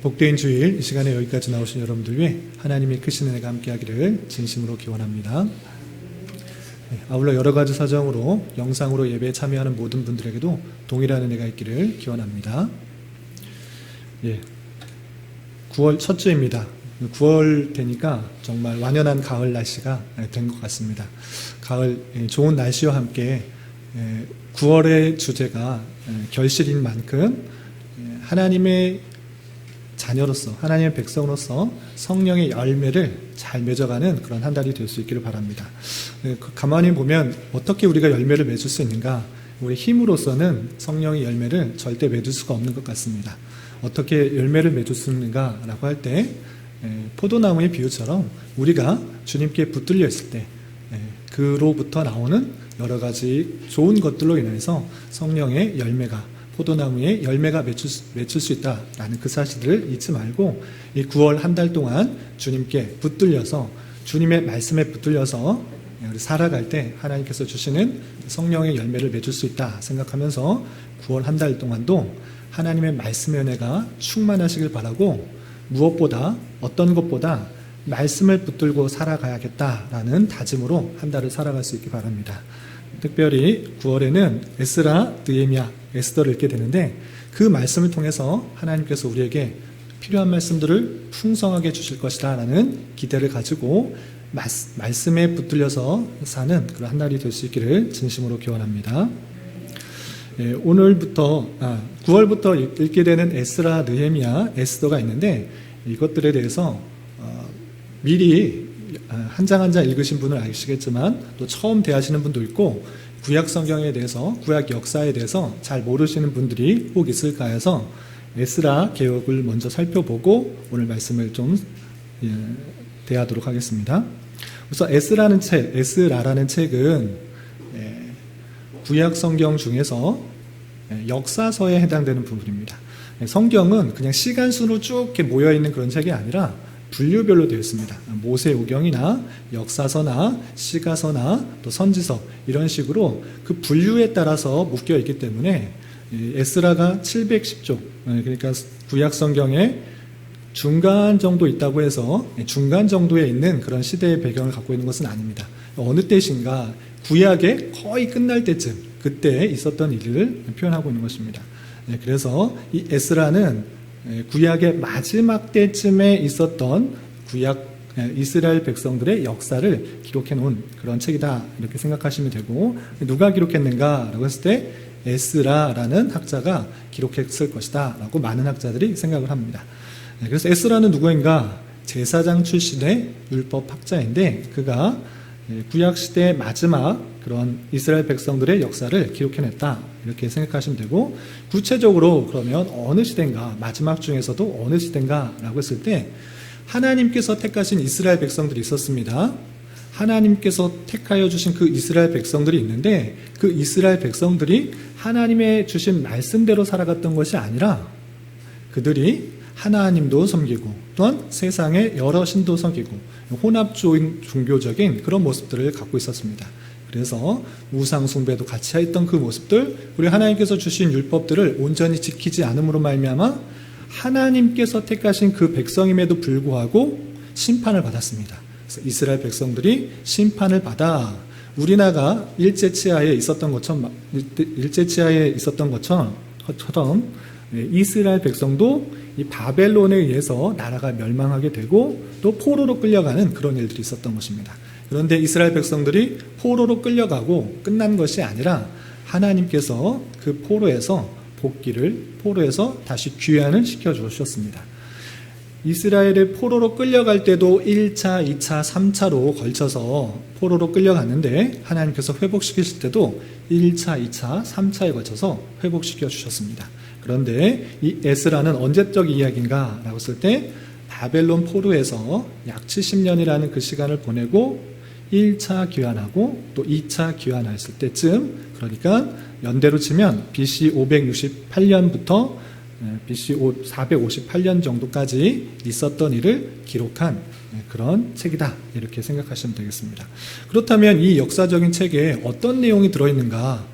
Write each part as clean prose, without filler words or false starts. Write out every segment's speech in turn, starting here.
복된 주일 이 시간에 여기까지 나오신 여러분들 위해 하나님의 크신 은혜가 함께하기를 진심으로 기원합니다. 아울러 여러 가지 사정으로 영상으로 예배에 참여하는 모든 분들에게도 동일한 은혜가 있기를 기원합니다. 9월 첫 주입니다. 9월 되니까 정말 완연한 가을 날씨가 된 것 같습니다. 가을 좋은 날씨와 함께 9월의 주제가 결실인 만큼 하나님의 자녀로서, 하나님의 백성으로서 성령의 열매를 잘 맺어가는 그런 한 달이 될 수 있기를 바랍니다. 가만히 보면 어떻게 우리가 열매를 맺을 수 있는가? 우리 힘으로서는 성령의 열매를 절대 맺을 수가 없는 것 같습니다. 어떻게 열매를 맺을 수 있는가라고 할 때 포도나무의 비유처럼 우리가 주님께 붙들려 있을 때 그로부터 나오는 여러 가지 좋은 것들로 인해서 성령의 열매가, 포도나무에 열매가 맺힐 수 있다라는 그 사실을 잊지 말고 이 9월 한 달 동안 주님께 붙들려서, 주님의 말씀에 붙들려서 살아갈 때 하나님께서 주시는 성령의 열매를 맺을 수 있다 생각하면서 9월 한 달 동안도 하나님의 말씀의 은혜가 충만하시길 바라고, 무엇보다 어떤 것보다 말씀을 붙들고 살아가야겠다라는 다짐으로 한 달을 살아갈 수 있기 바랍니다. 특별히 9월에는 에스라, 느헤미야, 에스더를 읽게 되는데 그 말씀을 통해서 하나님께서 우리에게 필요한 말씀들을 풍성하게 주실 것이다 라는 기대를 가지고 말씀에 붙들려서 사는 그런 한 달이 될 수 있기를 진심으로 기원합니다. 오늘부터 9월부터 읽게 되는 에스라, 느헤미야, 에스더가 있는데 이것들에 대해서 미리 한 장 한 장 읽으신 분은 아시겠지만 또 처음 대하시는 분도 있고 구약 성경에 대해서, 구약 역사에 대해서 잘 모르시는 분들이 꼭 있을까 해서 에스라 개역을 먼저 살펴보고 오늘 말씀을 좀 대하도록 하겠습니다. 우선 에스라라는 책은 구약 성경 중에서 역사서에 해당되는 부분입니다. 성경은 그냥 시간순으로 쭉 이렇게 모여있는 그런 책이 아니라 분류별로 되어 있습니다. 모세오경이나 역사서나 시가서나 또 선지서 이런 식으로 그 분류에 따라서 묶여 있기 때문에 에스라가 710쪽, 그러니까 구약 성경에 중간 정도 있다고 해서 중간 정도에 있는 그런 시대의 배경을 갖고 있는 것은 아닙니다. 어느 때신가 구약의 거의 끝날 때쯤, 그때 있었던 일을 표현하고 있는 것입니다. 그래서 이 에스라는 구약의 마지막 때쯤에 있었던 구약 이스라엘 백성들의 역사를 기록해 놓은 그런 책이다 이렇게 생각하시면 되고, 누가 기록했는가 라고 했을 때 에스라라는 학자가 기록했을 것이다 라고 많은 학자들이 생각을 합니다. 그래서 에스라는 누구인가? 제사장 출신의 율법 학자인데 그가 구약시대 마지막 그런 이스라엘 백성들의 역사를 기록해냈다 이렇게 생각하시면 되고, 구체적으로 그러면 어느 시대인가, 마지막 중에서도 어느 시대인가 라고 했을 때 하나님께서 택하신 이스라엘 백성들이 있었습니다. 하나님께서 택하여 주신 그 이스라엘 백성들이 있는데 그 이스라엘 백성들이 하나님의 주신 말씀대로 살아갔던 것이 아니라 그들이 하나님도 섬기고 또한 세상의 여러 신도 섬기고 혼합주의 종교적인 그런 모습들을 갖고 있었습니다. 그래서 우상 숭배도 같이 했던 그 모습들, 우리 하나님께서 주신 율법들을 온전히 지키지 않음으로 말미암아 하나님께서 택하신 그 백성임에도 불구하고 심판을 받았습니다. 그래서 이스라엘 백성들이 심판을 받아 우리나라가 일제치하에 있었던 것처럼 이스라엘 백성도 이 바벨론에 의해서 나라가 멸망하게 되고 또 포로로 끌려가는 그런 일들이 있었던 것입니다. 그런데 이스라엘 백성들이 포로로 끌려가고 끝난 것이 아니라 하나님께서 그 포로에서 다시 귀환을 시켜주셨습니다. 이스라엘의 포로로 끌려갈 때도 1차, 2차, 3차로 걸쳐서 포로로 끌려갔는데 하나님께서 회복시키실 때도 1차, 2차, 3차에 걸쳐서 회복시켜 주셨습니다. 그런데 이 에스라는 언제적 이야기인가 라고 했을 때 바벨론 포로에서 약 70년이라는 그 시간을 보내고 1차 귀환하고 또 2차 귀환했을 때쯤, 그러니까 연대로 치면 BC 568년부터 BC 458년 정도까지 있었던 일을 기록한 그런 책이다 이렇게 생각하시면 되겠습니다. 그렇다면 이 역사적인 책에 어떤 내용이 들어있는가?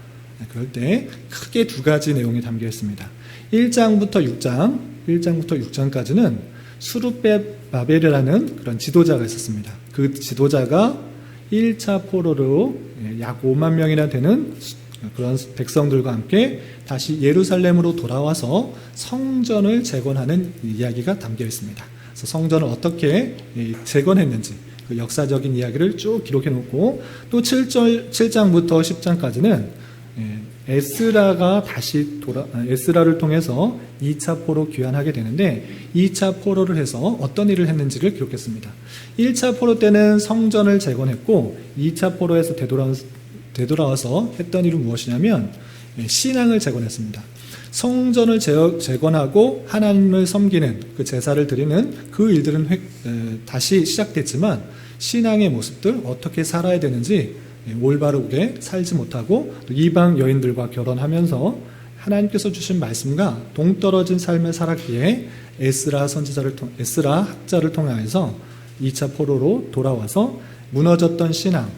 그럴 때 크게 두 가지 내용이 담겨 있습니다. 1장부터 6장, 1장부터 6장까지는 수르바벨이라는 그런 지도자가 있었습니다. 그 지도자가 1차 포로로 약 5만 명이나 되는 그런 백성들과 함께 다시 예루살렘으로 돌아와서 성전을 재건하는 이야기가 담겨 있습니다. 그래서 성전을 어떻게 재건했는지 그 역사적인 이야기를 쭉 기록해 놓고, 또 7장부터 10장까지는 에스라를 통해서 2차 포로 귀환하게 되는데, 2차 포로를 해서 어떤 일을 했는지를 기록했습니다. 1차 포로 때는 성전을 재건했고, 2차 포로에서 되돌아와서 했던 일은 무엇이냐면 신앙을 재건했습니다. 성전을 재건하고 하나님을 섬기는 그 제사를 드리는 그 일들은 다시 시작됐지만, 신앙의 모습들 어떻게 살아야 되는지 올바르게 살지 못하고 또 이방 여인들과 결혼하면서 하나님께서 주신 말씀과 동떨어진 삶을 살았기에 에스라 학자를 통하여서 2차 포로로 돌아와서 무너졌던 신앙,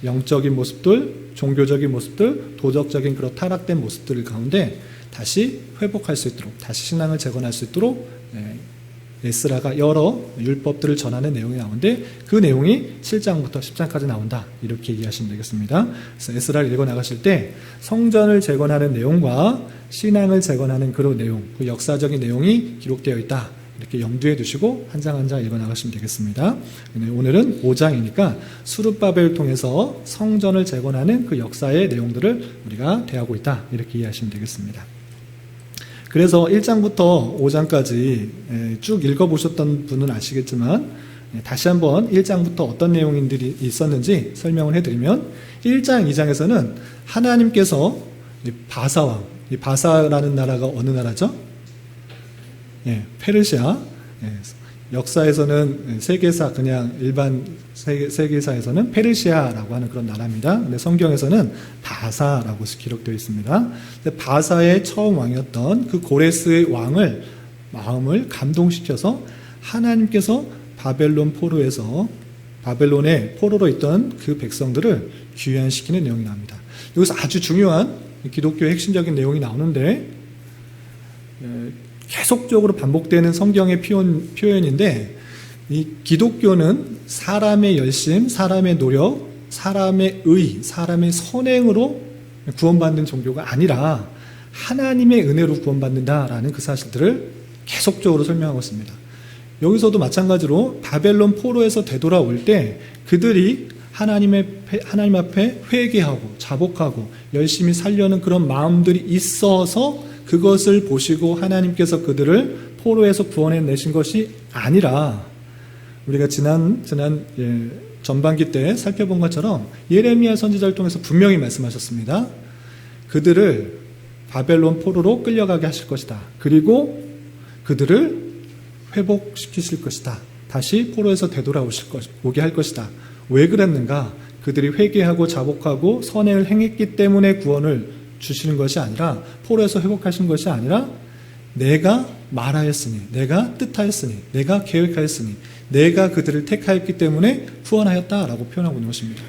영적인 모습들, 종교적인 모습들, 도덕적인 그런 타락된 모습들 가운데 다시 회복할 수 있도록, 다시 신앙을 재건할 수 있도록 에스라가 여러 율법들을 전하는 내용이 나오는데, 그 내용이 7장부터 10장까지 나온다, 이렇게 이해하시면 되겠습니다. 그래서 에스라를 읽어 나가실 때 성전을 재건하는 내용과 신앙을 재건하는 그런 내용, 그 역사적인 내용이 기록되어 있다, 이렇게 염두에 두시고 한 장 한 장 읽어 나가시면 되겠습니다. 오늘은 5장이니까 수르바벨을 통해서 성전을 재건하는 그 역사의 내용들을 우리가 대하고 있다, 이렇게 이해하시면 되겠습니다. 그래서 1장부터 5장까지 쭉 읽어보셨던 분은 아시겠지만, 다시 한번 1장부터 어떤 내용들이 있었는지 설명을 해드리면, 1장, 2장에서는 하나님께서 바사왕, 이 바사라는 나라가 어느 나라죠? 페르시아. 역사에서는 세계사, 그냥 일반 세계사에서는 페르시아라고 하는 그런 나라입니다. 근데 성경에서는 바사라고 기록되어 있습니다. 바사의 처음 왕이었던 그 고레스의 왕을 마음을 감동시켜서 하나님께서 바벨론의 포로로 있던 그 백성들을 귀환시키는 내용이 나옵니다. 여기서 아주 중요한 기독교의 핵심적인 내용이 나오는데, 계속적으로 반복되는 성경의 표현인데, 이 기독교는 사람의 열심, 사람의 노력, 사람의 의, 사람의 선행으로 구원받는 종교가 아니라 하나님의 은혜로 구원받는다라는 그 사실들을 계속적으로 설명하고 있습니다. 여기서도 마찬가지로 바벨론 포로에서 되돌아올 때 그들이 하나님 앞에 회개하고 자복하고 열심히 살려는 그런 마음들이 있어서 그것을 보시고 하나님께서 그들을 포로에서 구원해내신 것이 아니라, 우리가 지난 전반기 때 살펴본 것처럼 예레미야 선지자를 통해서 분명히 말씀하셨습니다. 그들을 바벨론 포로로 끌려가게 하실 것이다. 그리고 그들을 회복시키실 것이다. 다시 포로에서 되돌아오게 할 것이다. 왜 그랬는가? 그들이 회개하고 자복하고 선행을 행했기 때문에 구원을 주시는 것이 아니라, 포로에서 회복하신 것이 아니라, 내가 말하였으니, 내가 뜻하였으니, 내가 계획하였으니, 내가 그들을 택하였기 때문에 구원하였다라고 표현하고 있는 것입니다.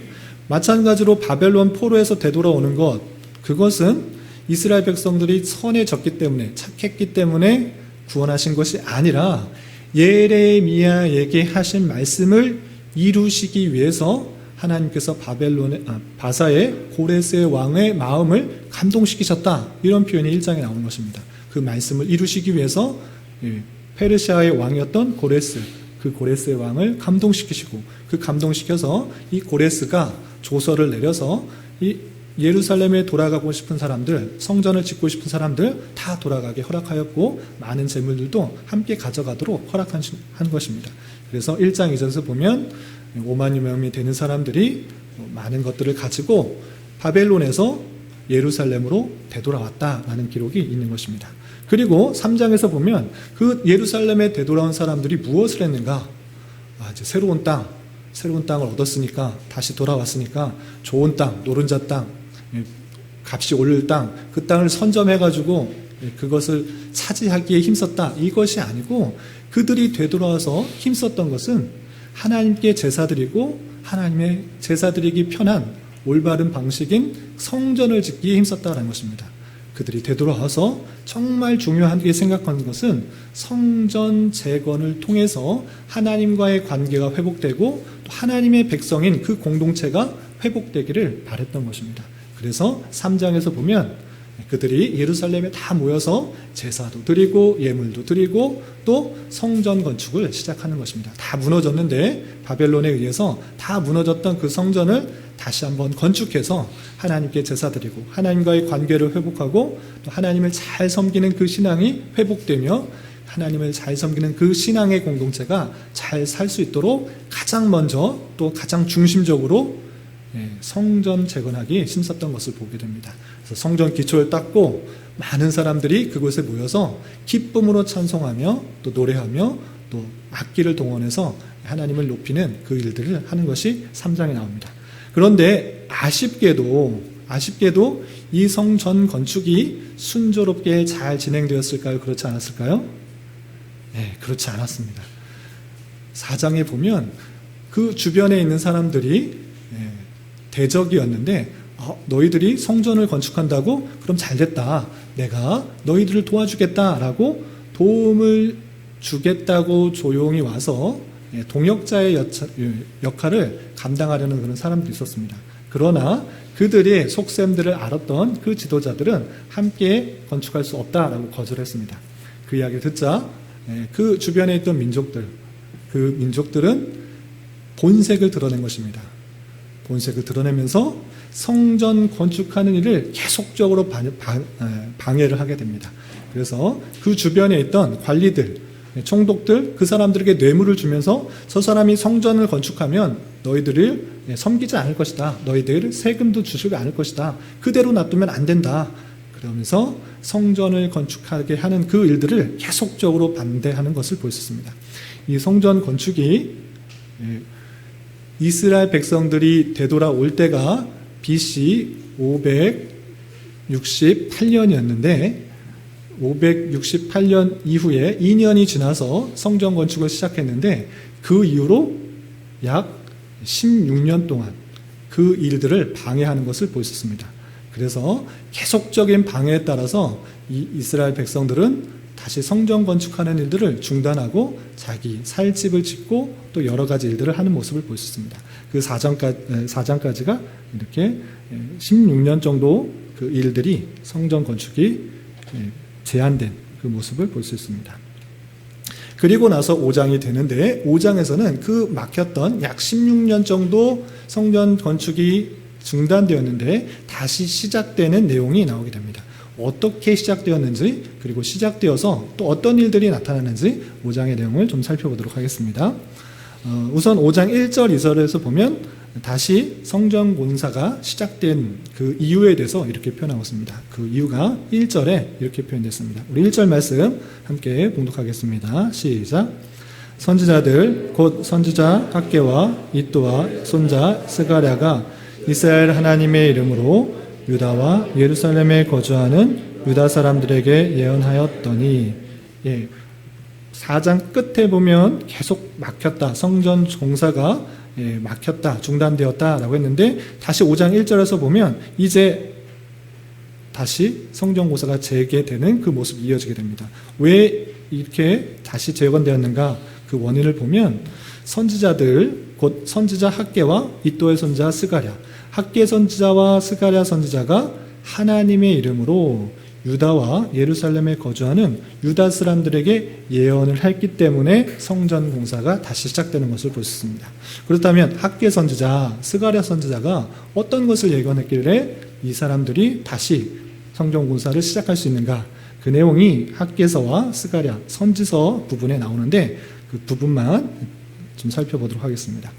마찬가지로 바벨론 포로에서 되돌아오는 것, 그것은 이스라엘 백성들이 선해졌기 때문에, 착했기 때문에 구원하신 것이 아니라 예레미야에게 하신 말씀을 이루시기 위해서 하나님께서 바사의 고레스의 왕의 마음을 감동시키셨다, 이런 표현이 1장에 나오는 것입니다. 그 말씀을 이루시기 위해서 페르시아의 왕이었던 그 고레스의 왕을 감동시키시고, 그 감동시켜서 이 고레스가 조서를 내려서 이 예루살렘에 돌아가고 싶은 사람들, 성전을 짓고 싶은 사람들 다 돌아가게 허락하였고, 많은 재물들도 함께 가져가도록 허락한 것입니다. 그래서 1장 2절에서 보면 5만여 명이 되는 사람들이 많은 것들을 가지고 바벨론에서 예루살렘으로 되돌아왔다라는 기록이 있는 것입니다. 그리고 3장에서 보면 그 예루살렘에 되돌아온 사람들이 무엇을 했는가? 이제 새로운 땅을 얻었으니까, 다시 돌아왔으니까 좋은 땅, 노른자 땅, 값이 오를 땅, 그 땅을 선점해가지고 그것을 차지하기에 힘썼다, 이것이 아니고, 그들이 되돌아와서 힘썼던 것은 하나님께 제사드리고 하나님의 제사드리기 편한 올바른 방식인 성전을 짓기에 힘썼다라는 것입니다. 그들이 되돌아와서 정말 중요하게 생각하는 것은 성전 재건을 통해서 하나님과의 관계가 회복되고 또 하나님의 백성인 그 공동체가 회복되기를 바랬던 것입니다. 그래서 3장에서 보면 그들이 예루살렘에 다 모여서 제사도 드리고 예물도 드리고 또 성전 건축을 시작하는 것입니다. 다 무너졌는데 바벨론에 의해서 다 무너졌던 그 성전을 다시 한번 건축해서 하나님께 제사 드리고 하나님과의 관계를 회복하고 또 하나님을 잘 섬기는 그 신앙이 회복되며 하나님을 잘 섬기는 그 신앙의 공동체가 잘 살 수 있도록 가장 먼저 또 가장 중심적으로 성전 재건하기 힘썼던 것을 보게 됩니다. 그래서 성전 기초를 닦고 많은 사람들이 그곳에 모여서 기쁨으로 찬송하며 또 노래하며 또 악기를 동원해서 하나님을 높이는 그 일들을 하는 것이 3장에 나옵니다. 그런데 아쉽게도 이 성전 건축이 순조롭게 잘 진행되었을까요? 그렇지 않았을까요? 네, 그렇지 않았습니다. 4장에 보면 그 주변에 있는 사람들이 대적이었는데 너희들이 성전을 건축한다고? 그럼 잘됐다. 내가 너희들을 도와주겠다라고 도움을 주겠다고 조용히 와서 동역자의 역할을 감당하려는 그런 사람들이 있었습니다. 그러나 그들의 속셈들을 알았던 그 지도자들은 함께 건축할 수 없다라고 거절했습니다. 그 이야기를 듣자 그 주변에 있던 그 민족들은 본색을 드러낸 것입니다. 본색을 드러내면서 성전 건축하는 일을 계속적으로 방해를 하게 됩니다. 그래서 그 주변에 있던 관리들, 총독들, 그 사람들에게 뇌물을 주면서 저 사람이 성전을 건축하면 너희들을 섬기지 않을 것이다. 너희들 세금도 주시지 않을 것이다. 그대로 놔두면 안 된다. 그러면서 성전을 건축하게 하는 그 일들을 계속적으로 반대하는 것을 볼 수 있습니다. 이 성전 건축이 이스라엘 백성들이 되돌아올 때가 BC 568년이었는데 568년 이후에 2년이 지나서 성전 건축을 시작했는데 그 이후로 약 16년 동안 그 일들을 방해하는 것을 볼 수 있습니다. 그래서 계속적인 방해에 따라서 이 이스라엘 백성들은 다시 성전 건축하는 일들을 중단하고 자기 살 집을 짓고 또 여러 가지 일들을 하는 모습을 볼 수 있습니다. 그 4장까지가 이렇게 16년 정도 그 일들이 성전 건축이 제한된 그 모습을 볼 수 있습니다. 그리고 나서 5장이 되는데 5장에서는 그 막혔던 약 16년 정도 성전 건축이 중단되었는데 다시 시작되는 내용이 나오게 됩니다. 어떻게 시작되었는지 그리고 시작되어서 또 어떤 일들이 나타나는지 5장의 내용을 좀 살펴보도록 하겠습니다. 우선 5장 1절 2절에서 보면 다시 성전 공사가 시작된 그 이유에 대해서 이렇게 표현하고 있습니다. 그 이유가 1절에 이렇게 표현됐습니다. 우리 1절 말씀 함께 봉독하겠습니다. 시작. 선지자들 곧 선지자 학개와 이또와 손자 스가랴가 이스라엘 하나님의 이름으로 유다와 예루살렘에 거주하는 유다 사람들에게 예언하였더니 4장 끝에 보면 계속 막혔다. 성전 공사가 막혔다. 중단되었다라고 했는데 다시 5장 1절에서 보면 이제 다시 성전 공사가 재개되는 그 모습이 이어지게 됩니다. 왜 이렇게 다시 재건되었는가? 그 원인을 보면 선지자들 곧 선지자 학개와 이또의 손자 스가랴 학개 선지자와 스가랴 선지자가 하나님의 이름으로 유다와 예루살렘에 거주하는 유다 사람들에게 예언을 했기 때문에 성전 공사가 다시 시작되는 것을 볼 수 있습니다. 그렇다면 학개 선지자, 스가랴 선지자가 어떤 것을 예언했길래 이 사람들이 다시 성전 공사를 시작할 수 있는가? 그 내용이 학개서와 스가랴 선지서 부분에 나오는데 그 부분만 좀 살펴보도록 하겠습니다.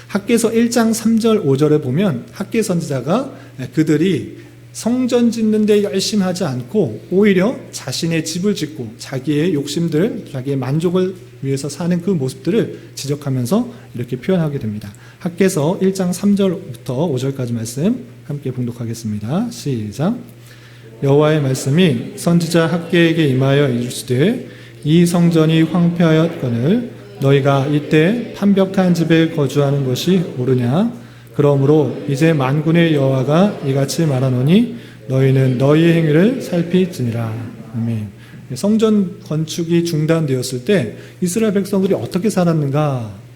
학개서 1장 3절 5절에 보면 학개 선지자가 그들이 성전 짓는데 열심히 하지 않고 오히려 자신의 집을 짓고 자기의 욕심들, 자기의 만족을 위해서 사는 그 모습들을 지적하면서 이렇게 표현하게 됩니다. 학개서 1장 3절부터 5절까지 말씀 함께 봉독하겠습니다. 시작. 여호와의 말씀이 선지자 학개에게 임하여 이르시되 이 성전이 황폐하였거늘 너희가 이때 판벽한 집에 거주하는 것이 옳으냐? 그러므로 이제 만군의 여호와가 이같이 말하노니 너희는 너희의 행위를 살피지니라. 아멘. 성전 건축이 중단되었을 때 이스라엘 백성들이 어떻게 살았는가?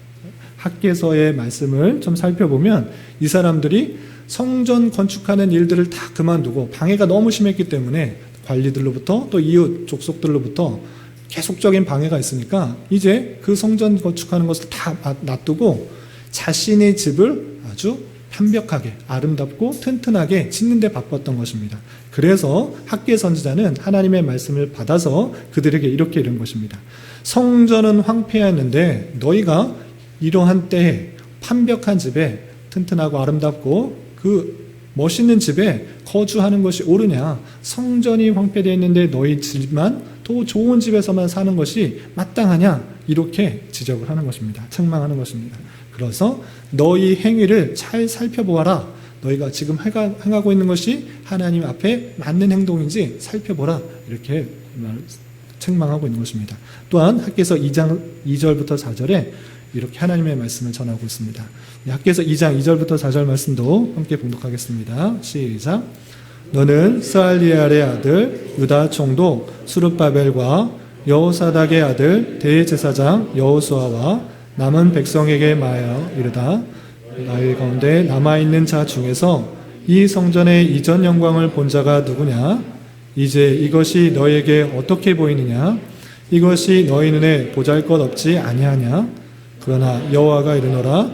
학개서의 말씀을 좀 살펴보면 이 사람들이 성전 건축하는 일들을 다 그만두고 방해가 너무 심했기 때문에 관리들로부터 또 이웃 족속들로부터 계속적인 방해가 있으니까 이제 그 성전 건축하는 것을 다 놔두고 자신의 집을 아주 완벽하게 아름답고 튼튼하게 짓는 데 바빴던 것입니다. 그래서 학개 선지자는 하나님의 말씀을 받아서 그들에게 이렇게 이른 것입니다. 성전은 황폐했는데 너희가 이러한 때에 완벽한 집에 튼튼하고 아름답고 그 멋있는 집에 거주하는 것이 옳으냐? 성전이 황폐되어 있는데 너희 집만 더 좋은 집에서만 사는 것이 마땅하냐? 이렇게 지적을 하는 것입니다. 책망하는 것입니다. 그래서 너희 행위를 잘 살펴보아라. 너희가 지금 행하고 있는 것이 하나님 앞에 맞는 행동인지 살펴보라. 이렇게 책망하고 있는 것입니다. 또한 학개서 2장 2절부터 4절에 이렇게 하나님의 말씀을 전하고 있습니다. 학개서 2장 2절부터 4절 말씀도 함께 봉독하겠습니다. 시작. 너는 스알리엘의 아들 유다 총독 수룹바벨과 여호사닥의 아들 대제사장 여호수아와 남은 백성에게 말하여 이르다. 너희 가운데 남아있는 자 중에서 이 성전의 이전 영광을 본 자가 누구냐? 이제 이것이 너희에게 어떻게 보이느냐? 이것이 너희 눈에 보잘것없지 아니하냐? 그러나 여호와가 이르노라.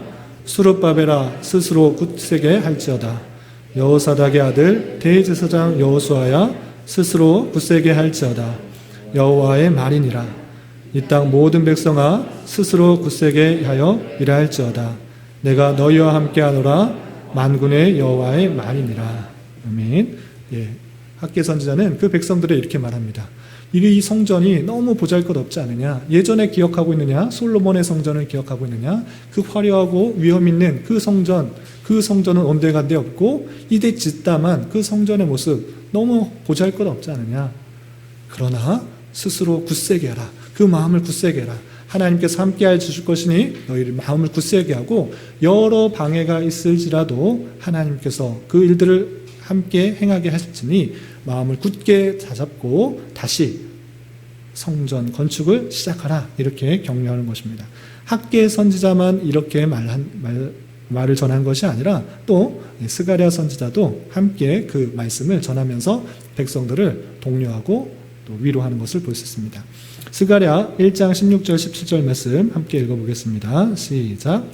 수룹바벨아 스스로 굳세게 할지어다. 여호사닥의 아들 대제사장 여호수아야 스스로 굳세게 할지어다. 여호와의 말이니라. 이 땅 모든 백성아 스스로 굳세게 하여 일할지어다. 내가 너희와 함께하노라. 만군의 여호와의 말이니라. 아멘. 예, 학개 선지자는 그 백성들에 이렇게 말합니다. 이 성전이 너무 보잘것없지 않느냐? 예전에 기억하고 있느냐? 솔로몬의 성전을 기억하고 있느냐? 그 화려하고 위험 있는 그 성전은 온데간데 없고 이제 짓다만 그 성전의 모습 너무 보잘것없지 않느냐? 그러나 스스로 굳세게 하라. 그 마음을 굳세게 해라. 하나님께서 함께해 주실 것이니 너희를 마음을 굳세게 하고 여러 방해가 있을지라도 하나님께서 그 일들을 함께 행하게 하실지니 마음을 굳게 다잡고 다시 성전 건축을 시작하라. 이렇게 격려하는 것입니다. 학개 선지자만 이렇게 말을 전한 것이 아니라 또 스가랴 선지자도 함께 그 말씀을 전하면서 백성들을 독려하고 또 위로하는 것을 볼 수 있습니다. 스가랴 1장 16절 17절 말씀 함께 읽어보겠습니다. 시작.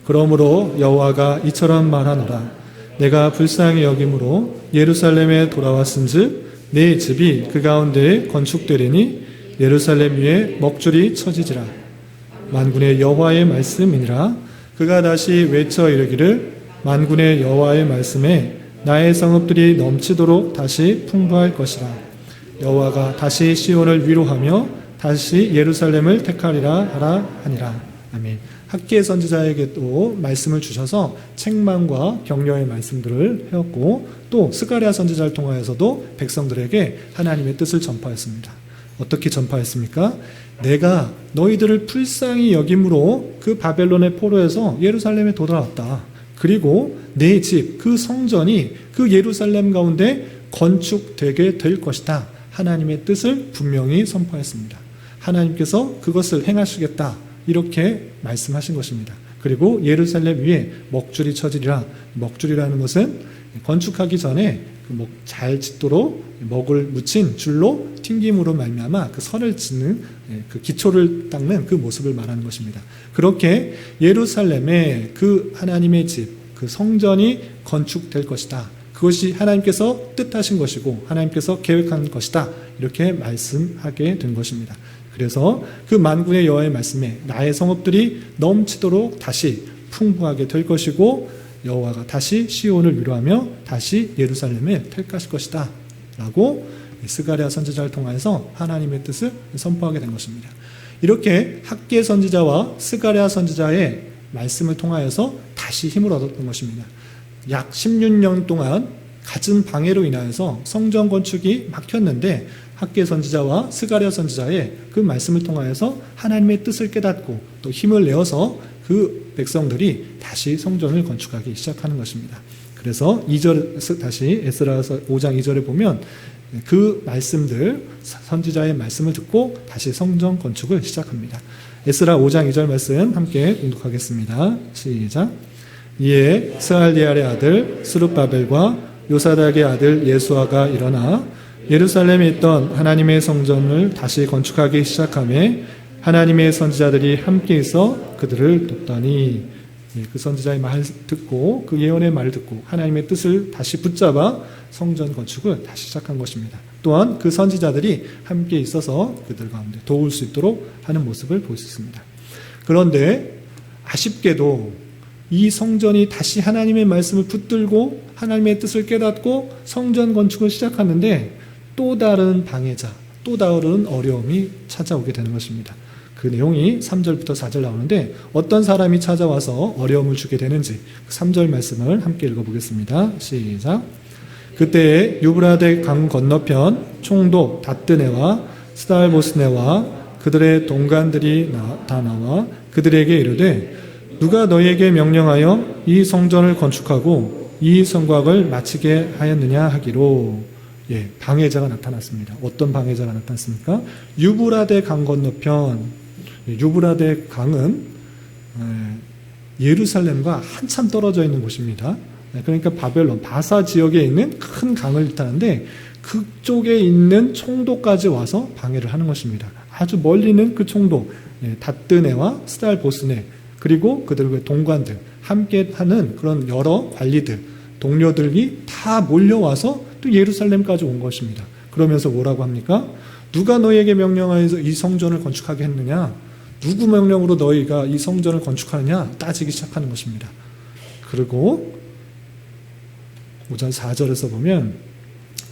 그러므로 여호와가 이처럼 말하노라. 내가 불쌍히 여김으로 예루살렘에 돌아왔은즉 내 집이 그 가운데에 건축되리니 예루살렘 위에 먹줄이 쳐지지라. 만군의 여호와의 말씀이니라. 그가 다시 외쳐 이르기를 만군의 여호와의 말씀에 나의 성읍들이 넘치도록 다시 풍부할 것이라. 여호와가 다시 시온을 위로하며 다시 예루살렘을 택하리라 하라 하니라. 아멘. 학개 선지자에게도 말씀을 주셔서 책망과 격려의 말씀들을 해왔고 또 스가랴 선지자를 통하여서도 백성들에게 하나님의 뜻을 전파했습니다. 어떻게 전파했습니까? 내가 너희들을 불쌍히 여김으로 그 바벨론의 포로에서 예루살렘에 돌아왔다. 그리고 내 집, 그 성전이 그 예루살렘 가운데 건축되게 될 것이다. 하나님의 뜻을 분명히 선포했습니다. 하나님께서 그것을 행하시겠다. 이렇게 말씀하신 것입니다. 그리고 예루살렘 위에 먹줄이 쳐지리라. 먹줄이라는 것은 건축하기 전에 잘 짓도록 먹을 묻힌 줄로 튕김으로 말미암아 그 선을 짓는 그 기초를 닦는 그 모습을 말하는 것입니다. 그렇게 예루살렘에 그 하나님의 집, 그 성전이 건축될 것이다. 그것이 하나님께서 뜻하신 것이고 하나님께서 계획한 것이다. 이렇게 말씀하게 된 것입니다. 그래서 그 만군의 여호와의 말씀에 나의 성읍들이 넘치도록 다시 풍부하게 될 것이고 여호와가 다시 시온을 위로하며 다시 예루살렘을 택하실 것이다 라고 스가랴 선지자를 통해서 하나님의 뜻을 선포하게 된 것입니다. 이렇게 학개 선지자와 스가랴 선지자의 말씀을 통하여서 다시 힘을 얻었던 것입니다. 약 16년 동안 갖은 방해로 인하여서 성전 건축이 막혔는데 학개 선지자와 스가랴 선지자의 그 말씀을 통하여서 하나님의 뜻을 깨닫고 또 힘을 내어서 그 백성들이 다시 성전을 건축하기 시작하는 것입니다. 그래서 2절 다시 에스라서 5장 2절에 보면 그 말씀들 선지자의 말씀을 듣고 다시 성전 건축을 시작합니다. 에스라 5장 2절 말씀 함께 공독하겠습니다. 시작. 이에 스알디엘의 아들 스룹바벨과 요사닥의 아들 예수아가 일어나 예루살렘에 있던 하나님의 성전을 다시 건축하기 시작하며 하나님의 선지자들이 함께 있어 그들을 돕더니, 그 선지자의 말 듣고 그 예언의 말을 듣고 하나님의 뜻을 다시 붙잡아 성전 건축을 다시 시작한 것입니다. 또한 그 선지자들이 함께 있어서 그들 가운데 도울 수 있도록 하는 모습을 볼 수 있습니다. 그런데 아쉽게도 이 성전이 다시 하나님의 말씀을 붙들고 하나님의 뜻을 깨닫고 성전 건축을 시작하는데 또 다른 방해자, 또 다른 어려움이 찾아오게 되는 것입니다. 그 내용이 3절부터 4절 나오는데 어떤 사람이 찾아와서 어려움을 주게 되는지 3절 말씀을 함께 읽어보겠습니다. 시작. 그때에 유브라데 강 건너편 총독 다뜨네와 스달보스네와 그들의 동관들이 다 나와 그들에게 이르되 누가 너희에게 명령하여 이 성전을 건축하고 이 성곽을 마치게 하였느냐 하기로, 방해자가 나타났습니다. 어떤 방해자가 나타났습니까? 유브라데 강 건너편, 유브라데 강은 예루살렘과 한참 떨어져 있는 곳입니다. 그러니까 바벨론, 바사 지역에 있는 큰 강을 뜻하는데 그쪽에 있는 총독까지 와서 방해를 하는 것입니다. 아주 멀리 있는 그 총독, 다뜨네와 스달보스네, 그리고 그들의 동관들, 함께 하는 그런 여러 관리들, 동료들이 다 몰려와서 또 예루살렘까지 온 것입니다. 그러면서 뭐라고 합니까? 누가 너희에게 명령하여서 이 성전을 건축하게 했느냐? 누구 명령으로 너희가 이 성전을 건축하느냐? 따지기 시작하는 것입니다. 그리고 5절 4절에서 보면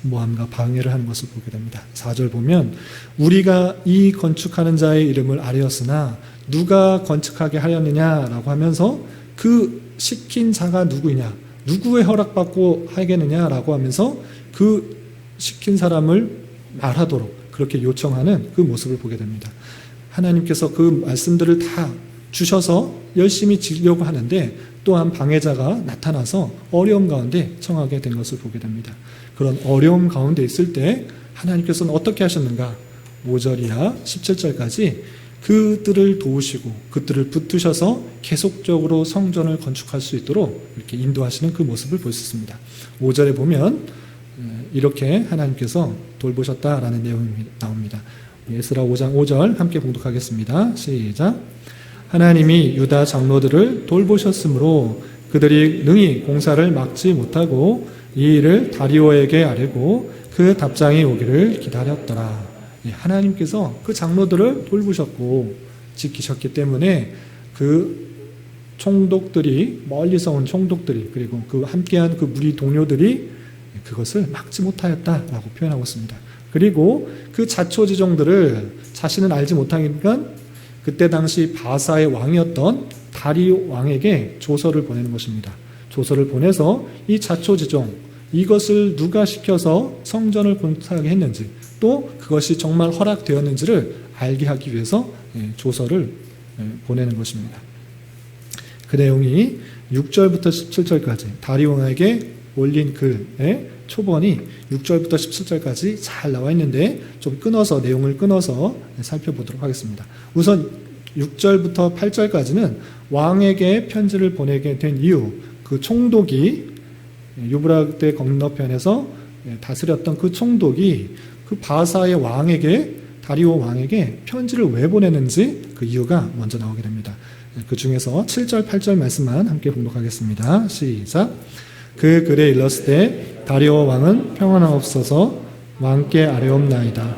모함과 방해를 하는 것을 보게 됩니다. 4절 보면 우리가 이 건축하는 자의 이름을 아뢰었으나 누가 건축하게 하였느냐라고 하면서 그 시킨 자가 누구냐, 누구의 허락받고 하겠느냐라고 하면서 그 시킨 사람을 말하도록 그렇게 요청하는 그 모습을 보게 됩니다. 하나님께서 그 말씀들을 다 주셔서 열심히 지려고 하는데 또한 방해자가 나타나서 어려움 가운데 처하게 된 것을 보게 됩니다. 그런 어려움 가운데 있을 때 하나님께서는 어떻게 하셨는가? 5절 이하 17절까지 그들을 도우시고 그들을 붙드셔서 계속적으로 성전을 건축할 수 있도록 이렇게 인도하시는 그 모습을 볼 수 있습니다. 5절에 보면 이렇게 하나님께서 돌보셨다라는 내용이 나옵니다. 에스라 5장 5절 함께 봉독하겠습니다. 시작. 하나님이 유다 장로들을 돌보셨으므로 그들이 능히 공사를 막지 못하고 이 일을 다리오에게 아뢰고 그 답장이 오기를 기다렸더라. 하나님께서 그 장로들을 돌보셨고 지키셨기 때문에 그 총독들이, 멀리서 온 총독들이, 그리고 그 함께한 그 무리 동료들이 그것을 막지 못하였다라고 표현하고 있습니다. 그리고 그 자초지종들을 자신은 알지 못하니까 그때 당시 바사의 왕이었던 다리오 왕에게 조서를 보내는 것입니다. 조서를 보내서 이 자초지종, 이것을 누가 시켜서 성전을 건축하게 했는지, 또 그것이 정말 허락되었는지를 알게 하기 위해서 조서를 보내는 것입니다. 그 내용이 6절부터 17절까지 다리오 왕에게 올린 글의 초본이 6절부터 17절까지 잘 나와 있는데 좀 내용을 끊어서 살펴보도록 하겠습니다. 우선 6절부터 8절까지는 왕에게 편지를 보내게 된 이유, 그 총독이 유브라데 건너편에서 다스렸던 그 총독이 그 바사의 왕에게, 다리오 왕에게 편지를 왜 보내는지 그 이유가 먼저 나오게 됩니다. 그 중에서 7절, 8절 말씀만 함께 봉독하겠습니다. 시작. 그 글에 일렀을 다리오 왕은 평안하옵소서 왕께 아뢰옵나이다.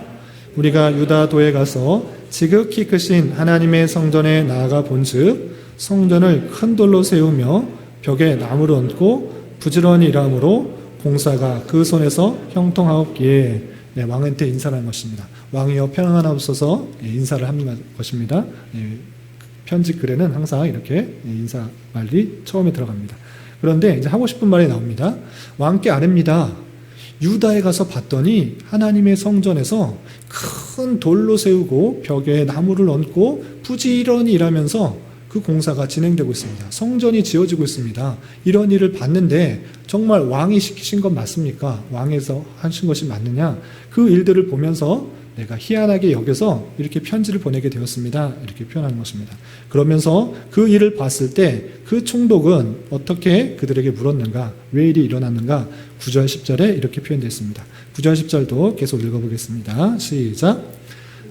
우리가 유다도에 가서 지극히 크신 하나님의 성전에 나아가 본즉 성전을 큰 돌로 세우며 벽에 나무를 얹고 부지런히 일함으로 공사가 그 손에서 형통하옵기에, 왕한테 인사를 한 것입니다. 왕이여 평안하옵소서 인사를 한 것입니다. 편지 글에는 항상 이렇게 인사 말이 처음에 들어갑니다. 그런데 이제 하고 싶은 말이 나옵니다. 왕께 아뢰입니다. 유다에 가서 봤더니 하나님의 성전에서 큰 돌로 세우고 벽에 나무를 얹고 부지런히 일하면서 그 공사가 진행되고 있습니다. 성전이 지어지고 있습니다. 이런 일을 봤는데 정말 왕이 시키신 것 맞습니까? 왕에서 하신 것이 맞느냐? 그 일들을 보면서 내가 희한하게 여겨서 이렇게 편지를 보내게 되었습니다. 이렇게 표현하는 것입니다. 그러면서 그 일을 봤을 때 그 총독은 어떻게 그들에게 물었는가? 왜 일이 일어났는가? 9절 10절에 이렇게 표현되어 있습니다. 9절 10절도 계속 읽어보겠습니다. 시작.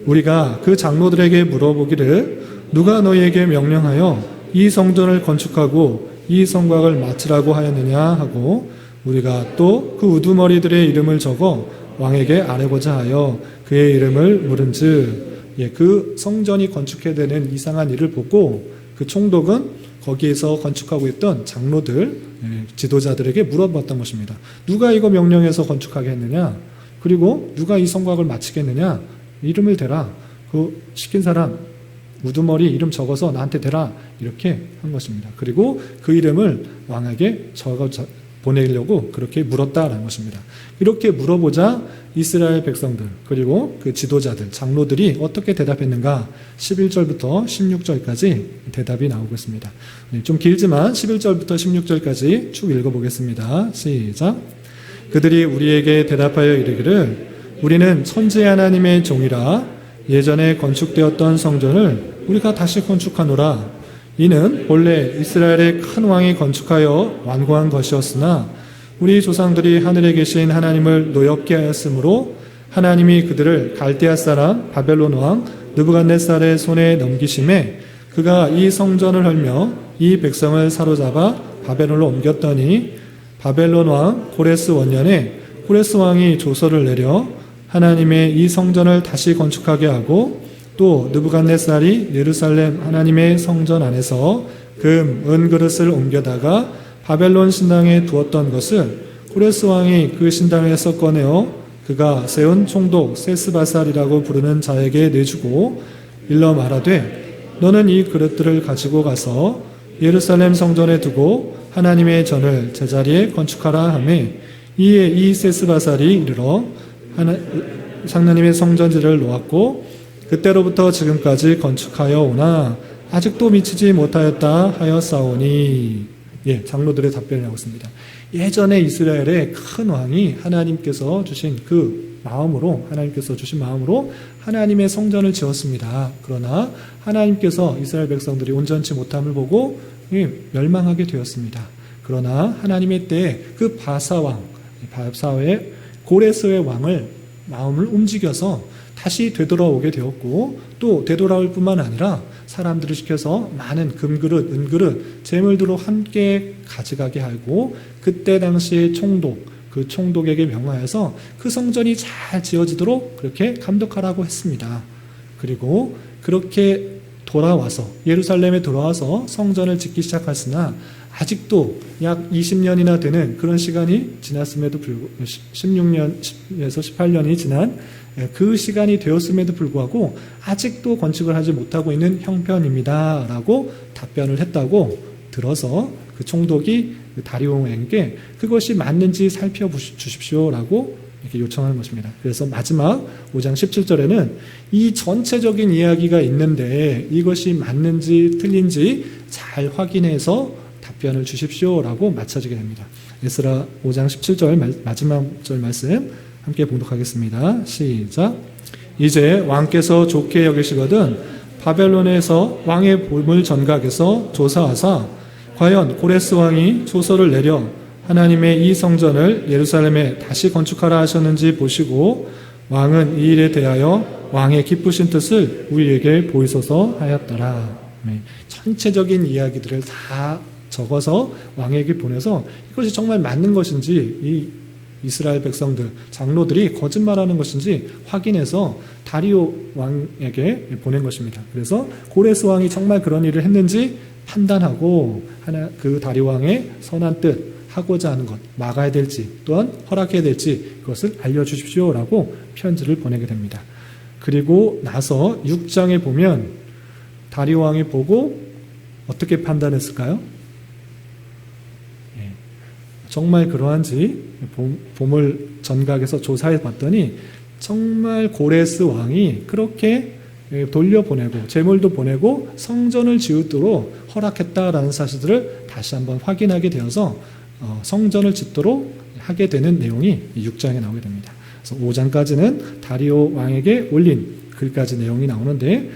우리가 그 장로들에게 물어보기를 누가 너희에게 명령하여 이 성전을 건축하고 이 성곽을 마치라고 하였느냐 하고 우리가 또 그 우두머리들의 이름을 적어 왕에게 아뢰고자 하여 그의 이름을 물은즉 그 성전이 건축해되는 이상한 일을 보고 그 총독은 거기에서 건축하고 있던 장로들, 지도자들에게 물어봤던 것입니다. 누가 이거 명령해서 건축하게 했느냐? 그리고 누가 이 성곽을 마치겠느냐? 이름을 대라. 그 시킨 사람 우두머리 이름 적어서 나한테 대라. 이렇게 한 것입니다. 그리고 그 이름을 왕에게 적어 보내려고 그렇게 물었다라는 것입니다. 이렇게 물어보자 이스라엘 백성들 그리고 그 지도자들 장로들이 어떻게 대답했는가 11절부터 16절까지 대답이 나오고 있습니다. 좀 길지만 11절부터 16절까지 쭉 읽어보겠습니다. 시작. 그들이 우리에게 대답하여 이르기를 우리는 천지 하나님의 종이라 예전에 건축되었던 성전을 우리가 다시 건축하노라. 이는 본래 이스라엘의 큰 왕이 건축하여 완고한 것이었으나 우리 조상들이 하늘에 계신 하나님을 노엽게 하였으므로 하나님이 그들을 갈대아 사람 바벨론 왕 느부갓네살의 손에 넘기심에 그가 이 성전을 헐며 이 백성을 사로잡아 바벨론으로 옮겼더니 바벨론 왕 고레스 원년에 고레스 왕이 조서를 내려 하나님의 이 성전을 다시 건축하게 하고 또 느부갓네살이 예루살렘 하나님의 성전 안에서 금, 은 그릇을 옮겨다가 바벨론 신당에 두었던 것을 고레스 왕이 그 신당에서 꺼내어 그가 세운 총독 세스바살이라고 부르는 자에게 내주고 일러 말하되 너는 이 그릇들을 가지고 가서 예루살렘 성전에 두고 하나님의 전을 제자리에 건축하라 하매 이에 이 세스바살이 이르러 하나님의 성전지를 놓았고 그때로부터 지금까지 건축하여 오나 아직도 미치지 못하였다 하였사오니. 장로들의 답변을 하고 있습니다. 예전에 이스라엘의 큰 왕이 하나님께서 주신 마음으로 하나님의 성전을 지었습니다. 그러나 하나님께서 이스라엘 백성들이 온전치 못함을 보고 멸망하게 되었습니다. 그러나 하나님의 때에 그 바사의 고레스의 왕을 마음을 움직여서 다시 되돌아오게 되었고 또 되돌아올 뿐만 아니라 사람들을 시켜서 많은 금그릇, 은그릇, 재물들로 함께 가져가게 하고 그때 당시의 그 총독에게 명하여서 그 성전이 잘 지어지도록 그렇게 감독하라고 했습니다. 그리고 그렇게 예루살렘에 돌아와서 성전을 짓기 시작했으나 아직도 약 20년이나 되는 그런 시간이 지났음에도 불구하고 16년에서 18년이 지난 그 시간이 되었음에도 불구하고 아직도 건축을 하지 못하고 있는 형편입니다 라고 답변을 했다고 들어서 그 총독이 다리오에게 그것이 맞는지 살펴주십시오 라고 이렇게 요청하는 것입니다. 그래서 마지막 5장 17절에는 이 전체적인 이야기가 있는데 이것이 맞는지 틀린지 잘 확인해서 답변을 주십시오 라고 맞춰지게 됩니다. 에스라 5장 17절 마지막 절 말씀 함께 봉독하겠습니다. 시작. 이제 왕께서 좋게 여기시거든 바벨론에서 왕의 보물 전각에서 조사하사 과연 고레스 왕이 조서를 내려 하나님의 이 성전을 예루살렘에 다시 건축하라 하셨는지 보시고 왕은 이 일에 대하여 왕의 기쁘신 뜻을 우리에게 보이소서 하였더라. 전체적인 이야기들을 다 적어서 왕에게 보내서 이것이 정말 맞는 것인지 이 이스라엘 백성들, 장로들이 거짓말하는 것인지 확인해서 다리오 왕에게 보낸 것입니다. 그래서 고레스 왕이 정말 그런 일을 했는지 판단하고 그 다리오 왕의 선한 뜻, 하고자 하는 것, 막아야 될지 또한 허락해야 될지 그것을 알려주십시오라고 편지를 보내게 됩니다. 그리고 나서 6장에 보면 다리오 왕이 보고 어떻게 판단했을까요? 정말 그러한지 보물 전각에서 조사해 봤더니 정말 고레스 왕이 그렇게 돌려보내고 제물도 보내고 성전을 지으도록 허락했다라는 사실들을 다시 한번 확인하게 되어서 성전을 짓도록 하게 되는 내용이 6장에 나오게 됩니다. 그래서 5장까지는 다리오 왕에게 올린 글까지 내용이 나오는데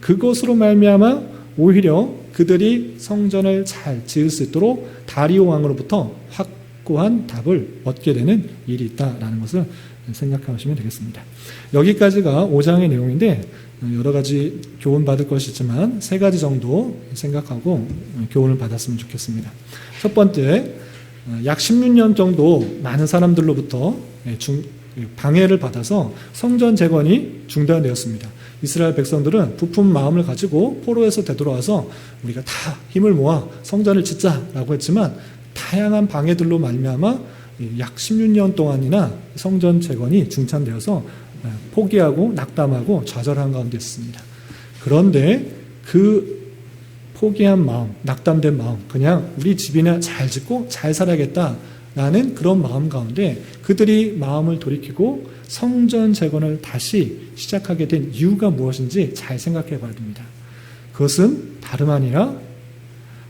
그것으로 말미암아 오히려 그들이 성전을 잘 지을 수 있도록 다리오 왕으로부터 확고한 답을 얻게 되는 일이 있다라는 것을 생각하시면 되겠습니다. 여기까지가 5장의 내용인데 여러 가지 교훈 받을 것이 있지만 3가지 정도 생각하고 교훈을 받았으면 좋겠습니다. 첫 번째, 약 16년 정도 많은 사람들로부터 방해를 받아서 성전 재건이 중단되었습니다. 이스라엘 백성들은 부푼 마음을 가지고 포로에서 되돌아와서 우리가 다 힘을 모아 성전을 짓자라고 했지만 다양한 방해들로 말미암아 약 16년 동안이나 성전 재건이 중단되어서 포기하고 낙담하고 좌절한 가운데 있습니다. 그런데 그 포기한 마음, 낙담된 마음, 그냥 우리 집이나 잘 짓고 잘 살아야겠다라는 그런 마음 가운데 그들이 마음을 돌이키고 성전 재건을 다시 시작하게 된 이유가 무엇인지 잘 생각해 봐야 됩니다. 그것은 다름 아니라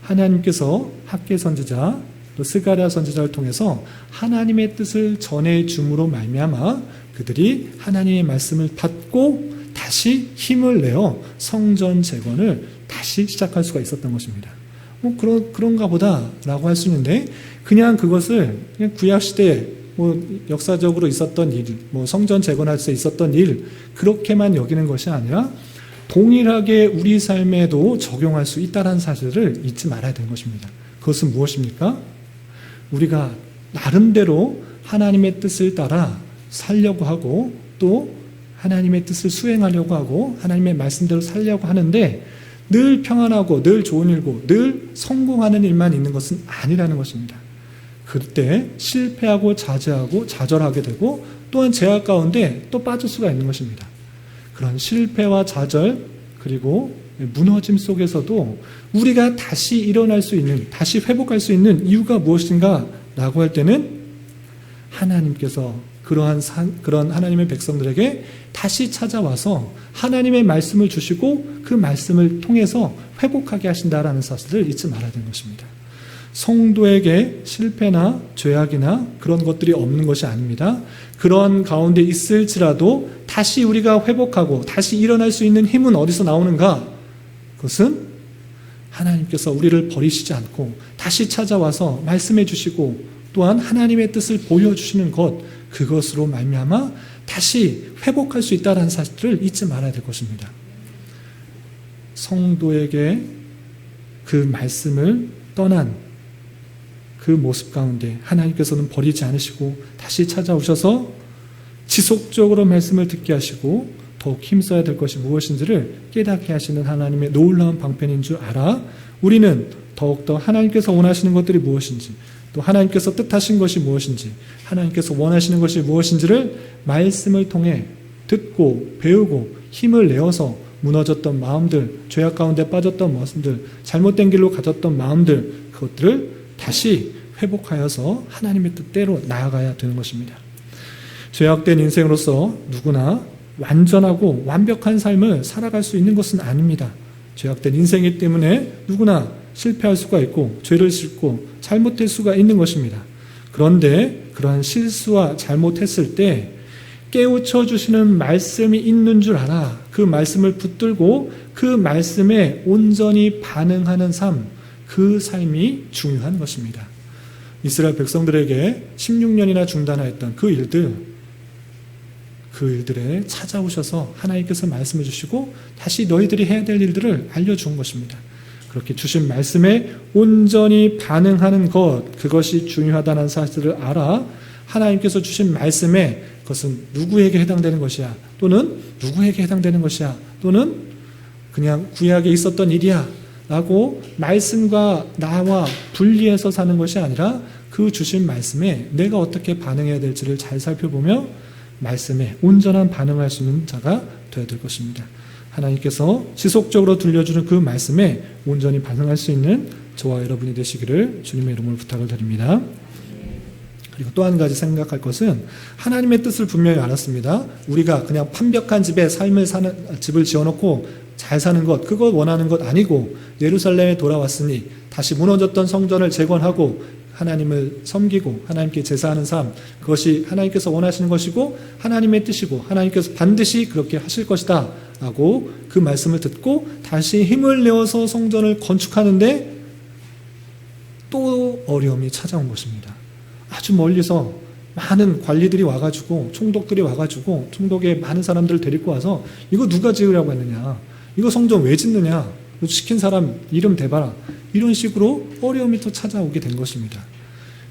하나님께서 학개 선지자 또 스가랴 선지자를 통해서 하나님의 뜻을 전해 줌으로 말미암아 그들이 하나님의 말씀을 받고 다시 힘을 내어 성전 재건을 다시 시작할 수가 있었던 것입니다. 그런가 보다라고 할 수 있는데 그냥 그것을 그냥 구약시대에 역사적으로 있었던 일, 성전 재건할 수 있었던 일 그렇게만 여기는 것이 아니라 동일하게 우리 삶에도 적용할 수 있다는 사실을 잊지 말아야 되는 것입니다. 그것은 무엇입니까? 우리가 나름대로 하나님의 뜻을 따라 살려고 하고 또 하나님의 뜻을 수행하려고 하고 하나님의 말씀대로 살려고 하는데 늘 평안하고 늘 좋은 일고 늘 성공하는 일만 있는 것은 아니라는 것입니다. 그때 실패하고 자제하고 좌절하게 되고 또한 제약 가운데 또 빠질 수가 있는 것입니다. 그런 실패와 좌절 그리고 무너짐 속에서도 우리가 다시 일어날 수 있는, 다시 회복할 수 있는 이유가 무엇인가 라고 할 때는 하나님께서 그런 하나님의 백성들에게 다시 찾아와서 하나님의 말씀을 주시고 그 말씀을 통해서 회복하게 하신다라는 사실을 잊지 말아야 되는 것입니다. 성도에게 실패나 죄악이나 그런 것들이 없는 것이 아닙니다. 그런 가운데 있을지라도 다시 우리가 회복하고 다시 일어날 수 있는 힘은 어디서 나오는가? 그것은 하나님께서 우리를 버리시지 않고 다시 찾아와서 말씀해 주시고 또한 하나님의 뜻을 보여주시는 것, 그것으로 말미암아 다시 회복할 수 있다는 사실을 잊지 말아야 될 것입니다. 성도에게 그 말씀을 떠난 그 모습 가운데 하나님께서는 버리지 않으시고 다시 찾아오셔서 지속적으로 말씀을 듣게 하시고 더욱 힘써야 될 것이 무엇인지를 깨닫게 하시는 하나님의 놀라운 방편인 줄 알아 우리는 더욱더 하나님께서 원하시는 것들이 무엇인지 또 하나님께서 뜻하신 것이 무엇인지 하나님께서 원하시는 것이 무엇인지를 말씀을 통해 듣고 배우고 힘을 내어서 무너졌던 마음들, 죄악 가운데 빠졌던 모습들, 잘못된 길로 가졌던 마음들, 그것들을 다시 회복하여서 하나님의 뜻대로 나아가야 되는 것입니다. 죄악된 인생으로서 누구나 완전하고 완벽한 삶을 살아갈 수 있는 것은 아닙니다. 죄악된 인생이기 때문에 누구나 실패할 수가 있고 죄를 짓고 잘못할 수가 있는 것입니다. 그런데 그러한 실수와 잘못했을 때 깨우쳐 주시는 말씀이 있는 줄 알아 그 말씀을 붙들고 그 말씀에 온전히 반응하는 삶, 그 삶이 중요한 것입니다. 이스라엘 백성들에게 16년이나 중단하였던 그 일들에 찾아오셔서 하나님께서 말씀해 주시고 다시 너희들이 해야 될 일들을 알려준 것입니다. 그렇게 주신 말씀에 온전히 반응하는 것, 그것이 중요하다는 사실을 알아 하나님께서 주신 말씀에 그것은 누구에게 해당되는 것이야 또는 누구에게 해당되는 것이야 또는 그냥 구약에 있었던 일이야 라고 말씀과 나와 분리해서 사는 것이 아니라 그 주신 말씀에 내가 어떻게 반응해야 될지를 잘 살펴보며 말씀에 온전한 반응할 수 있는 자가 되어야 될 것입니다. 하나님께서 지속적으로 들려주는 그 말씀에 온전히 반응할 수 있는 저와 여러분이 되시기를 주님의 이름으로 부탁을 드립니다. 그리고 또 한 가지 생각할 것은 하나님의 뜻을 분명히 알았습니다. 우리가 그냥 완벽한 집에 집을 지어놓고 잘 사는 것, 그거 원하는 것 아니고 예루살렘에 돌아왔으니 다시 무너졌던 성전을 재건하고 하나님을 섬기고 하나님께 제사하는 삶, 그것이 하나님께서 원하시는 것이고 하나님의 뜻이고 하나님께서 반드시 그렇게 하실 것이다 라고 그 말씀을 듣고 다시 힘을 내어서 성전을 건축하는데 또 어려움이 찾아온 것입니다. 아주 멀리서 많은 관리들이 와가지고 총독들이 와가지고 총독에 많은 사람들을 데리고 와서 이거 누가 지으라고 했느냐, 이거 성전 왜 짓느냐, 시킨 사람 이름 대봐라, 이런 식으로 어려움이 또 찾아오게 된 것입니다.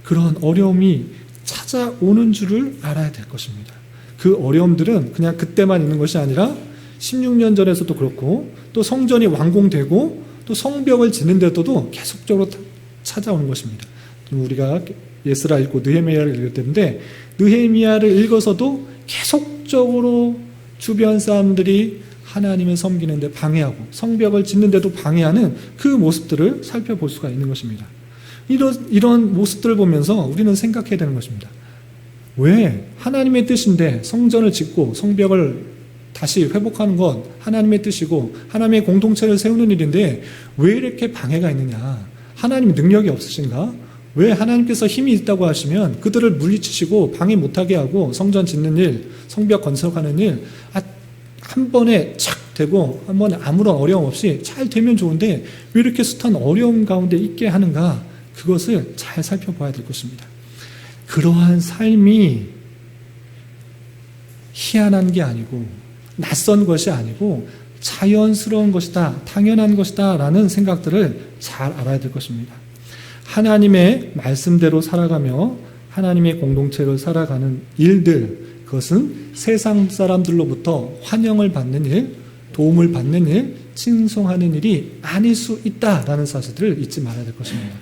그런 어려움이 찾아오는 줄을 알아야 될 것입니다. 그 어려움들은 그냥 그때만 있는 것이 아니라 16년 전에서도 그렇고 또 성전이 완공되고 또 성벽을 짓는 데도 계속적으로 찾아오는 것입니다. 우리가 에스라 읽고 느헤미야를 읽을 때인데 느헤미야를 읽어서도 계속적으로 주변 사람들이 하나님을 섬기는데 방해하고 성벽을 짓는데도 방해하는 그 모습들을 살펴볼 수가 있는 것입니다. 이런 모습들을 보면서 우리는 생각해야 되는 것입니다. 왜 하나님의 뜻인데 성전을 짓고 성벽을 다시 회복하는 건 하나님의 뜻이고 하나님의 공동체를 세우는 일인데 왜 이렇게 방해가 있느냐? 하나님 능력이 없으신가? 왜 하나님께서 힘이 있다고 하시면 그들을 물리치시고 방해 못하게 하고 성전 짓는 일, 성벽 건설하는 일 한 번에 착 되고 한 번에 아무런 어려움 없이 잘 되면 좋은데 왜 이렇게 숱한 어려움 가운데 있게 하는가? 그것을 잘 살펴봐야 될 것입니다. 그러한 삶이 희한한 게 아니고 낯선 것이 아니고 자연스러운 것이다, 당연한 것이다 라는 생각들을 잘 알아야 될 것입니다. 하나님의 말씀대로 살아가며 하나님의 공동체를 살아가는 일들, 그것은 세상 사람들로부터 환영을 받는 일, 도움을 받는 일, 칭송하는 일이 아닐 수 있다라는 사실들을 잊지 말아야 될 것입니다.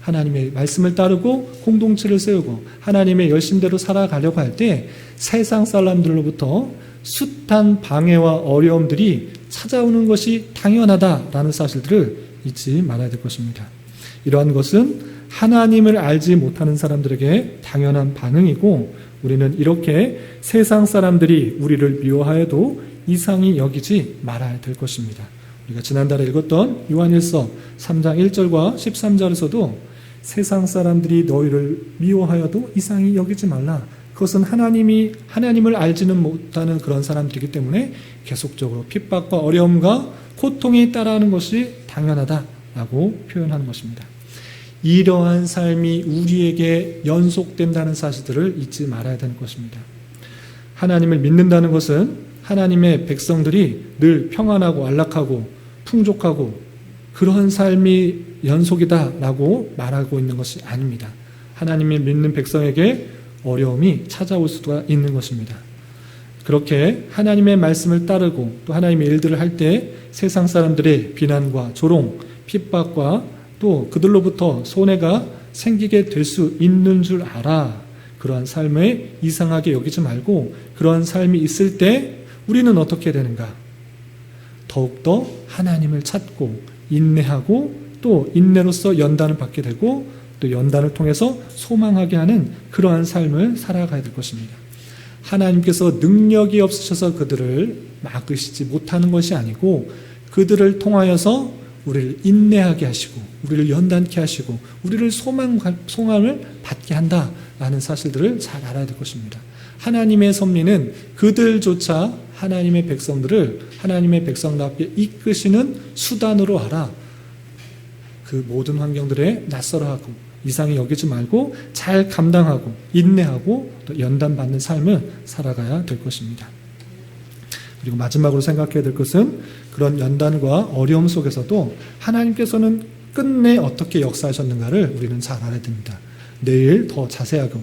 하나님의 말씀을 따르고 공동체를 세우고 하나님의 열심대로 살아가려고 할 때 세상 사람들로부터 숱한 방해와 어려움들이 찾아오는 것이 당연하다라는 사실들을 잊지 말아야 될 것입니다. 이러한 것은 하나님을 알지 못하는 사람들에게 당연한 반응이고 우리는 이렇게 세상 사람들이 우리를 미워하여도 이상히 여기지 말아야 될 것입니다. 우리가 지난달에 읽었던 요한일서 3장 1절과 13절에서도 세상 사람들이 너희를 미워하여도 이상히 여기지 말라. 그것은 하나님을 알지는 못하는 그런 사람들이기 때문에 계속적으로 핍박과 어려움과 고통이 따라하는 것이 당연하다라고 표현하는 것입니다. 이러한 삶이 우리에게 연속된다는 사실들을 잊지 말아야 되는 것입니다. 하나님을 믿는다는 것은 하나님의 백성들이 늘 평안하고 안락하고 풍족하고 그런 삶이 연속이다라고 말하고 있는 것이 아닙니다. 하나님을 믿는 백성에게 어려움이 찾아올 수가 있는 것입니다. 그렇게 하나님의 말씀을 따르고 또 하나님의 일들을 할 때 세상 사람들의 비난과 조롱, 핍박과 또 그들로부터 손해가 생기게 될 수 있는 줄 알아. 그러한 삶을 이상하게 여기지 말고 그러한 삶이 있을 때 우리는 어떻게 되는가? 더욱더 하나님을 찾고 인내하고 또 인내로서 연단을 받게 되고 또 연단을 통해서 소망하게 하는 그러한 삶을 살아가야 될 것입니다. 하나님께서 능력이 없으셔서 그들을 막으시지 못하는 것이 아니고 그들을 통하여서 우리를 인내하게 하시고 우리를 연단케 하시고 우리를 소망을 받게 한다라는 사실들을 잘 알아야 될 것입니다. 하나님의 섭리는 그들조차 하나님의 백성들을 하나님의 백성답게 이끄시는 수단으로 알아. 그 모든 환경들에 낯설어하고 이상히 여기지 말고 잘 감당하고 인내하고 또 연단받는 삶을 살아가야 될 것입니다. 그리고 마지막으로 생각해야 될 것은 그런 연단과 어려움 속에서도 하나님께서는 끝내 어떻게 역사하셨는가를 우리는 잘 알아야 됩니다. 내일 더 자세하고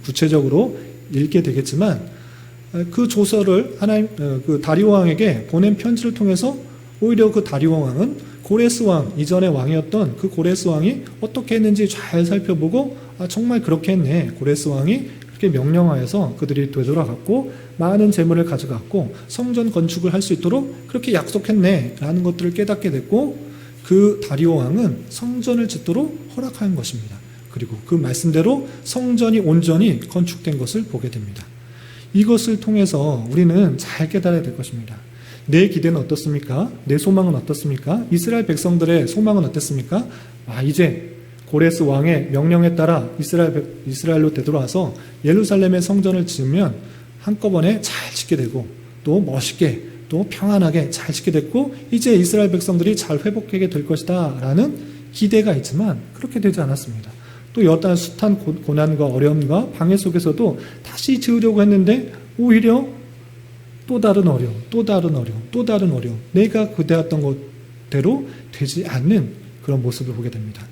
구체적으로 읽게 되겠지만 그 조서를 그 다리오 왕에게 보낸 편지를 통해서 오히려 그 다리오 왕은 고레스 왕, 이전의 왕이었던 그 고레스 왕이 어떻게 했는지 잘 살펴보고 정말 그렇게 했네. 고레스 왕이 그렇게 명령하여서 그들이 되돌아갔고 많은 재물을 가져갔고 성전 건축을 할 수 있도록 그렇게 약속했네 라는 것들을 깨닫게 됐고 그 다리오 왕은 성전을 짓도록 허락한 것입니다. 그리고 그 말씀대로 성전이 온전히 건축된 것을 보게 됩니다. 이것을 통해서 우리는 잘 깨달아야 될 것입니다. 내 기대는 어떻습니까? 내 소망은 어떻습니까? 이스라엘 백성들의 소망은 어땠습니까? 이제 고레스 왕의 명령에 따라 이스라엘로 되돌아와서 예루살렘의 성전을 지으면 한꺼번에 잘 짓게 되고 또 멋있게 또 평안하게 잘 짓게 됐고 이제 이스라엘 백성들이 잘 회복하게 될 것이다 라는 기대가 있지만 그렇게 되지 않았습니다. 또 여러 숱한 고난과 어려움과 방해 속에서도 다시 지으려고 했는데 오히려 또 다른 어려움, 또 다른 어려움, 또 다른 어려움, 내가 기대했던 것대로 되지 않는 그런 모습을 보게 됩니다.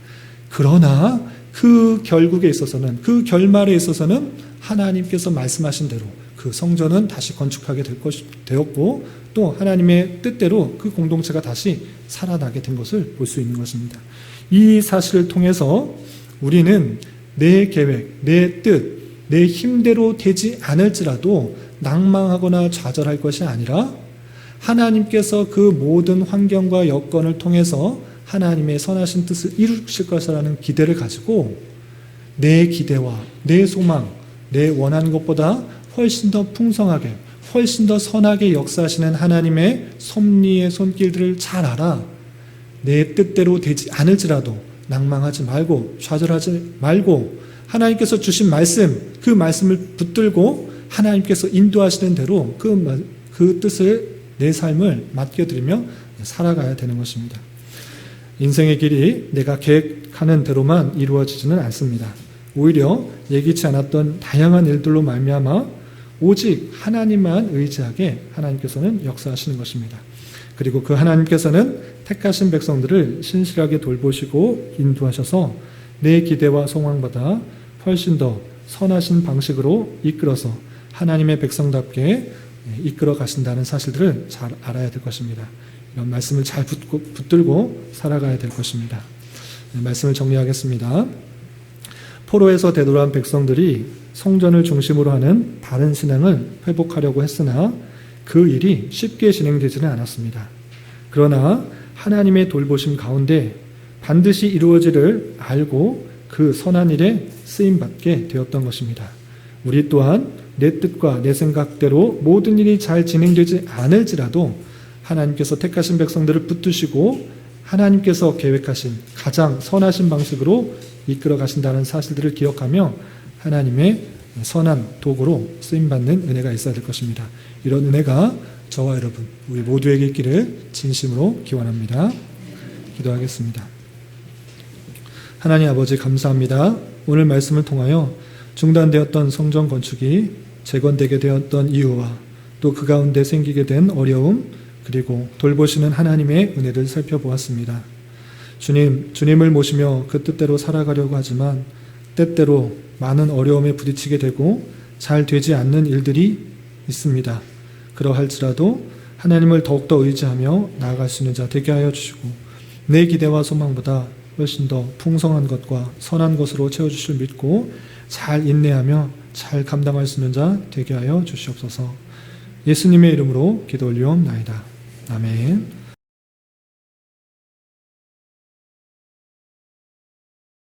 그러나 그 결국에 있어서는, 그 결말에 있어서는 하나님께서 말씀하신 대로 그 성전은 다시 건축하게 되었고 또 하나님의 뜻대로 그 공동체가 다시 살아나게 된 것을 볼 수 있는 것입니다. 이 사실을 통해서 우리는 내 계획, 내 뜻, 내 힘대로 되지 않을지라도 낭망하거나 좌절할 것이 아니라 하나님께서 그 모든 환경과 여건을 통해서 하나님의 선하신 뜻을 이루실 것이라는 기대를 가지고 내 기대와 내 소망, 내 원하는 것보다 훨씬 더 풍성하게, 훨씬 더 선하게 역사하시는 하나님의 섭리의 손길들을 잘 알아 내 뜻대로 되지 않을지라도 낭망하지 말고 좌절하지 말고 하나님께서 주신 말씀, 그 말씀을 붙들고 하나님께서 인도하시는 대로 그 뜻을 내 삶을 맡겨드리며 살아가야 되는 것입니다. 인생의 길이 내가 계획하는 대로만 이루어지지는 않습니다. 오히려 예기치 않았던 다양한 일들로 말미암아 오직 하나님만 의지하게 하나님께서는 역사하시는 것입니다. 그리고 그 하나님께서는 택하신 백성들을 신실하게 돌보시고 인도하셔서 내 기대와 소망보다 훨씬 더 선하신 방식으로 이끌어서 하나님의 백성답게 이끌어 가신다는 사실들을 잘 알아야 될 것입니다. 이런 말씀을 잘 붙들고 살아가야 될 것입니다. 말씀을 정리하겠습니다. 포로에서 되돌아온 백성들이 성전을 중심으로 하는 바른 신앙을 회복하려고 했으나 그 일이 쉽게 진행되지는 않았습니다. 그러나 하나님의 돌보심 가운데 반드시 이루어지를 알고 그 선한 일에 쓰임받게 되었던 것입니다. 우리 또한 내 뜻과 내 생각대로 모든 일이 잘 진행되지 않을지라도 하나님께서 택하신 백성들을 붙드시고 하나님께서 계획하신 가장 선하신 방식으로 이끌어 가신다는 사실들을 기억하며 하나님의 선한 도구로 쓰임받는 은혜가 있어야 될 것입니다. 이런 은혜가 저와 여러분 우리 모두에게 있기를 진심으로 기원합니다. 기도하겠습니다. 하나님 아버지 감사합니다. 오늘 말씀을 통하여 중단되었던 성전 건축이 재건되게 되었던 이유와 또 그 가운데 생기게 된 어려움 그리고 돌보시는 하나님의 은혜를 살펴보았습니다. 주님을 모시며 그 뜻대로 살아가려고 하지만 때때로 많은 어려움에 부딪히게 되고 잘 되지 않는 일들이 있습니다. 그러할지라도 하나님을 더욱더 의지하며 나아갈 수 있는 자 되게 하여 주시고 내 기대와 소망보다 훨씬 더 풍성한 것과 선한 것으로 채워주실 믿고 잘 인내하며 잘 감당할 수 있는 자 되게 하여 주시옵소서. 예수님의 이름으로 기도 올리옵나이다. 아멘.